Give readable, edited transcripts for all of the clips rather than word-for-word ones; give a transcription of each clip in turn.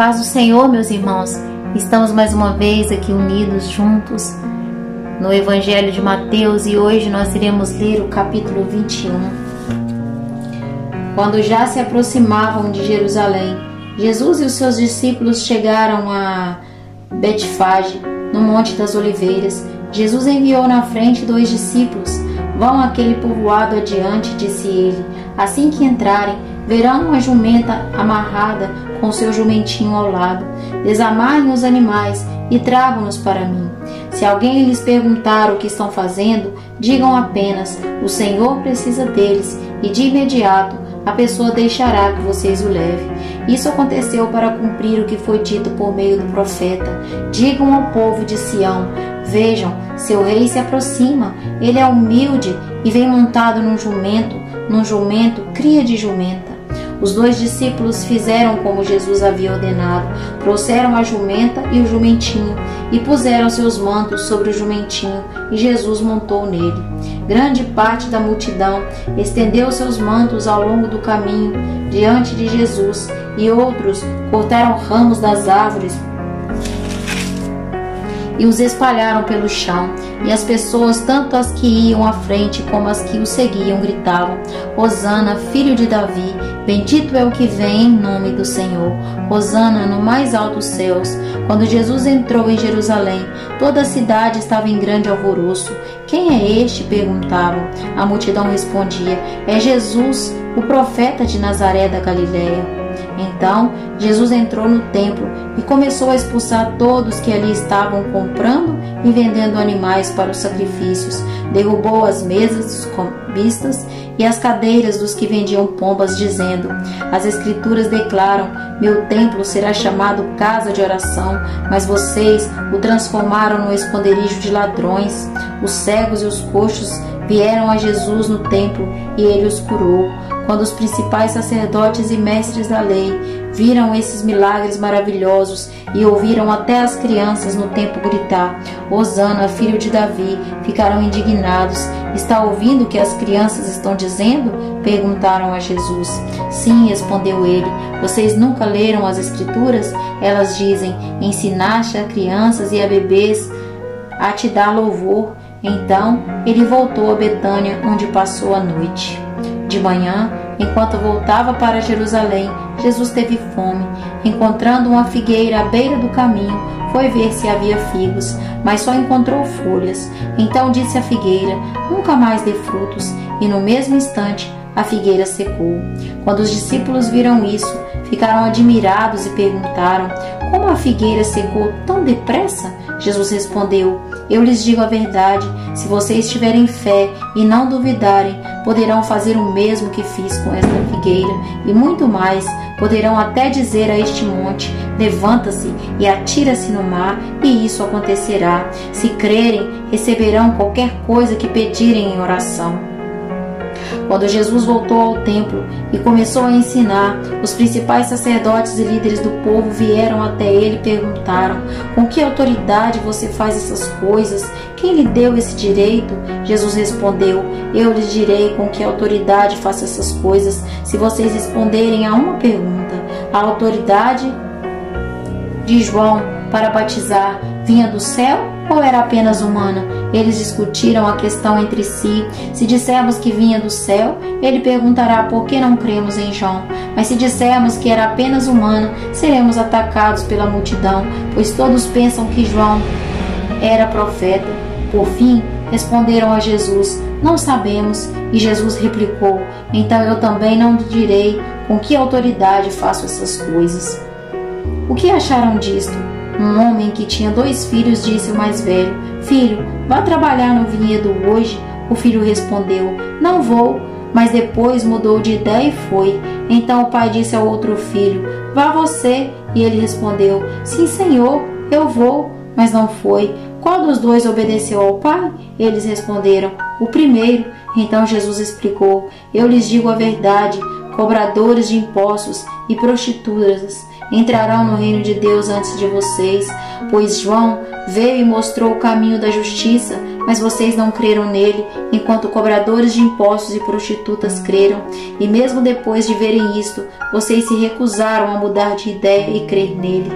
paz do Senhor, meus irmãos. Estamos mais uma vez aqui unidos juntos no Evangelho de Mateus e hoje nós iremos ler o capítulo 21. Quando já se aproximavam de Jerusalém, Jesus e os seus discípulos chegaram a Betfage, no Monte das Oliveiras. Jesus enviou na frente 2 discípulos. Vão àquele povoado adiante, disse ele. Assim que entrarem, verão uma jumenta amarrada com seu jumentinho ao lado. Desamarrem os animais e tragam-nos para mim. Se alguém lhes perguntar o que estão fazendo, digam apenas: o Senhor precisa deles, e de imediato a pessoa deixará que vocês o levem. Isso aconteceu para cumprir o que foi dito por meio do profeta. Digam ao povo de Sião: vejam, seu rei se aproxima. Ele é humilde e vem montado num jumento, cria de jumenta. Os 2 discípulos fizeram como Jesus havia ordenado. Trouxeram a jumenta e o jumentinho e puseram seus mantos sobre o jumentinho, e Jesus montou nele. Grande parte da multidão estendeu seus mantos ao longo do caminho diante de Jesus, e outros cortaram ramos das árvores e os espalharam pelo chão. E as pessoas, tanto as que iam à frente como as que o seguiam, gritavam: Hosana, filho de Davi, bendito é o que vem em nome do Senhor. Hosana no mais altos céus. Quando Jesus entrou em Jerusalém, toda a cidade estava em grande alvoroço. Quem é este? Perguntavam. A multidão respondia: é Jesus, o profeta de Nazaré da Galileia. Então Jesus entrou no templo e começou a expulsar todos que ali estavam comprando e vendendo animais para os sacrifícios. Derrubou as mesas dos cambistas e as cadeiras dos que vendiam pombas, dizendo: as Escrituras declaram: meu templo será chamado casa de oração, mas vocês o transformaram no esconderijo de ladrões. Os cegos e os coxos vieram a Jesus no templo e ele os curou. Quando os principais sacerdotes e mestres da lei viram esses milagres maravilhosos e ouviram até as crianças no templo gritar: Hosana, filho de Davi, ficaram indignados. Está ouvindo o que as crianças estão dizendo? Perguntaram a Jesus. Sim, respondeu ele. Vocês nunca leram as Escrituras? Elas dizem: ensinaste a crianças e a bebês a te dar louvor. Então ele voltou a Betânia, onde passou a noite. De manhã, enquanto voltava para Jerusalém, Jesus teve fome. Encontrando uma figueira à beira do caminho, foi ver se havia figos, mas só encontrou folhas. Então disse à figueira: nunca mais dê frutos. E no mesmo instante, a figueira secou. Quando os discípulos viram isso, ficaram admirados e perguntaram: como a figueira secou tão depressa? Jesus respondeu: eu lhes digo a verdade, se vocês tiverem fé e não duvidarem, poderão fazer o mesmo que fiz com esta figueira, e muito mais. Poderão até dizer a este monte: levanta-se e atira-se no mar, e isso acontecerá. Se crerem, receberão qualquer coisa que pedirem em oração. Quando Jesus voltou ao templo e começou a ensinar, os principais sacerdotes e líderes do povo vieram até ele e perguntaram: com que autoridade você faz essas coisas? Quem lhe deu esse direito? Jesus respondeu: eu lhes direi com que autoridade faço essas coisas, se vocês responderem a uma pergunta. A autoridade de João para batizar vinha do céu ou era apenas humana? Eles discutiram a questão entre si. Se dissermos que vinha do céu, ele perguntará por que não cremos em João. Mas se dissermos que era apenas humana, seremos atacados pela multidão, pois todos pensam que João era profeta. Por fim, responderam a Jesus: não sabemos. E Jesus replicou: então eu também não lhe direi com que autoridade faço essas coisas. O que acharam disto? Um homem que tinha 2 filhos disse ao mais velho: filho, vá trabalhar no vinhedo hoje. O filho respondeu: não vou. Mas depois mudou de ideia e foi. Então o pai disse ao outro filho: vá você. E ele respondeu: sim, senhor, eu vou. Mas não foi. Qual dos 2 obedeceu ao pai? Eles responderam: o primeiro. Então Jesus explicou: eu lhes digo a verdade, cobradores de impostos e prostitutas entrarão no reino de Deus antes de vocês, pois João veio e mostrou o caminho da justiça, mas vocês não creram nele, enquanto cobradores de impostos e prostitutas creram. E mesmo depois de verem isto, vocês se recusaram a mudar de ideia e crer nele.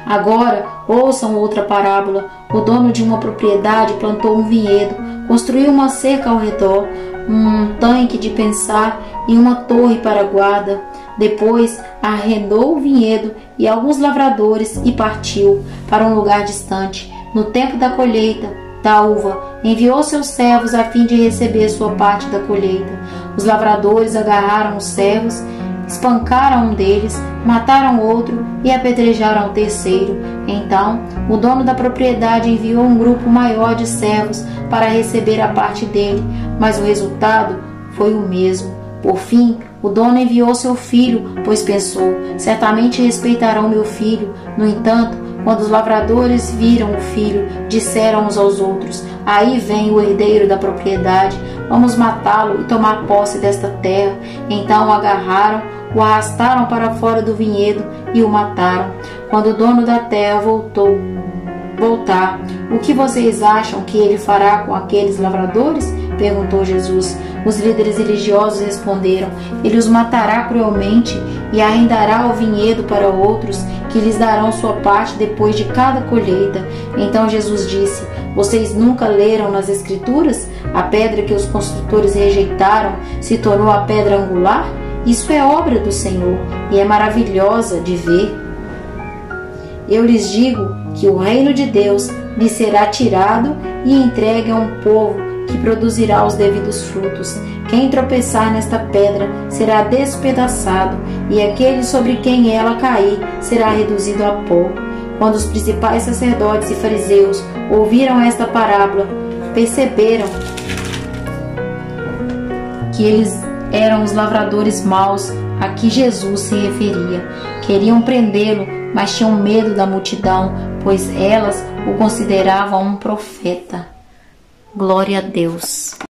Agora, ouçam outra parábola. O dono de uma propriedade plantou um vinhedo, construiu uma cerca ao redor, um tanque de pensar e uma torre para guarda. Depois arrendou o vinhedo e alguns lavradores e partiu para um lugar distante. No tempo da colheita da uva, enviou seus servos a fim de receber sua parte da colheita. Os lavradores agarraram os servos, espancaram um deles, mataram outro e apedrejaram o terceiro. Então, o dono da propriedade enviou um grupo maior de servos para receber a parte dele, mas o resultado foi o mesmo. Por fim, o dono enviou seu filho, pois pensou: certamente respeitarão meu filho. No entanto, quando os lavradores viram o filho, disseram uns aos outros: aí vem o herdeiro da propriedade, vamos matá-lo e tomar posse desta terra. Então o agarraram, o arrastaram para fora do vinhedo e o mataram. Quando o dono da terra voltar, o que vocês acham que ele fará com aqueles lavradores? Perguntou Jesus. Os líderes religiosos responderam: ele os matará cruelmente e arrendará o vinhedo para outros, que lhes darão sua parte depois de cada colheita. Então Jesus disse: vocês nunca leram nas Escrituras? A pedra que os construtores rejeitaram se tornou a pedra angular? Isso é obra do Senhor e é maravilhosa de ver. Eu lhes digo que o reino de Deus lhe será tirado e entregue a um povo que produzirá os devidos frutos. Quem tropeçar nesta pedra será despedaçado, e aquele sobre quem ela cair será reduzido a pó. Quando os principais sacerdotes e fariseus ouviram esta parábola, perceberam que eles eram os lavradores maus a que Jesus se referia. Queriam prendê-lo, mas tinham medo da multidão, pois elas o consideravam um profeta. Glória a Deus.